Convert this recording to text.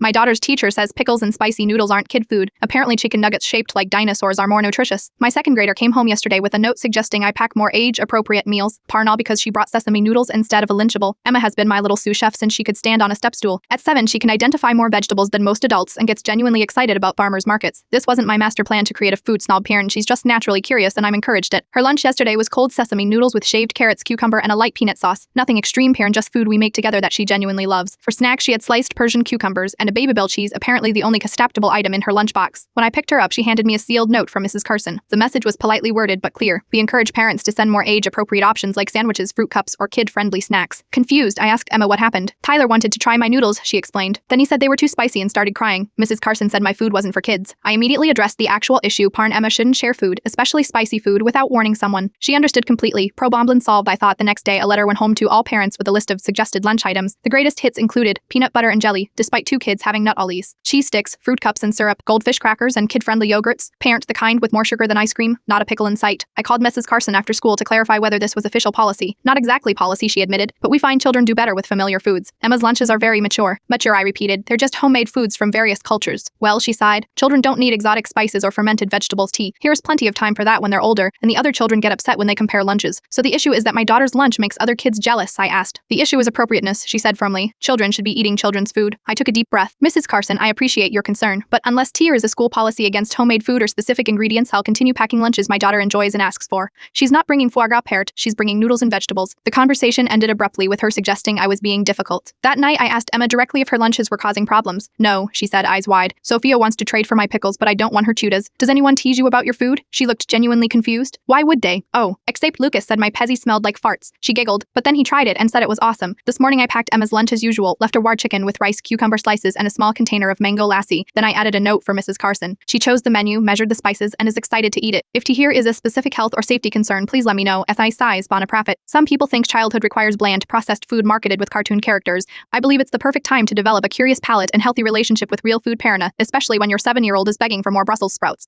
My daughter's teacher says pickles and spicy noodles aren't kid food. Apparently chicken nuggets shaped like dinosaurs are more nutritious. My second grader came home yesterday with a note suggesting I pack more age-appropriate meals, parnal because she brought sesame noodles instead of a Lunchable. Emma has been my little sous chef since she could stand on a step stool. At 7, she can identify more vegetables than most adults and gets genuinely excited about farmers markets. This wasn't my master plan to create a food snob parent, she's just naturally curious and I'm encouraged it. Her lunch yesterday was cold sesame noodles with shaved carrots, cucumber, and a light peanut sauce. Nothing extreme parent, just food we make together that she genuinely loves. For snacks, she had sliced Persian cucumbers and a Babybel cheese, apparently the only castaptable item in her lunchbox. When I picked her up, she handed me a sealed note from Mrs. Carson. The message was politely worded but clear. We encourage parents to send more age-appropriate options like sandwiches, fruit cups, or kid-friendly snacks. Confused, I asked Emma what happened. Tyler wanted to try my noodles, she explained. Then he said they were too spicy and started crying. Mrs. Carson said my food wasn't for kids. I immediately addressed the actual issue. Emma shouldn't share food, especially spicy food, without warning someone. She understood completely. Problem solved, I thought. The next day, a letter went home to all parents with a list of suggested lunch items. The greatest hits included peanut butter and jelly, despite 2 kids having nut ollies, cheese sticks, fruit cups and syrup, goldfish crackers, and kid-friendly yogurts. Parent the kind with more sugar than ice cream, not a pickle in sight. I called Mrs. Carson after school to clarify whether this was official policy. Not exactly policy, she admitted, but we find children do better with familiar foods. Emma's lunches are very mature. Mature, I repeated. They're just homemade foods from various cultures. Well, she sighed, children don't need exotic spices or fermented vegetables tea. Here's plenty of time for that when they're older, and the other children get upset when they compare lunches. So the issue is that my daughter's lunch makes other kids jealous, I asked. The issue is appropriateness, she said firmly. Children should be eating children's food. I took a deep breath. Mrs. Carson, I appreciate your concern, but unless TIER is a school policy against homemade food or specific ingredients, I'll continue packing lunches my daughter enjoys and asks for. She's not bringing foie gras perte, she's bringing noodles and vegetables. The conversation ended abruptly with her suggesting I was being difficult. That night, I asked Emma directly if her lunches were causing problems. No, she said, eyes wide. Sophia wants to trade for my pickles, but I don't want her chudas. Does anyone tease you about your food? She looked genuinely confused. Why would they? Oh, except Lucas said my pezzy smelled like farts. She giggled, but then he tried it and said it was awesome. This morning I packed Emma's lunch as usual, left a war chicken with rice, cucumber slices, and a small container of mango lassi. Then I added a note for Mrs. Carson. She chose the menu, measured the spices, and is excited to eat it. If TIER is a specific health or safety concern, please let me know. SI size, Bona Profit. Some people think childhood requires bland, processed food marketed with cartoon characters. I believe it's the perfect time to develop a curious palate and healthy relationship with real food parana, especially when your 7-year-old is begging for more Brussels sprouts.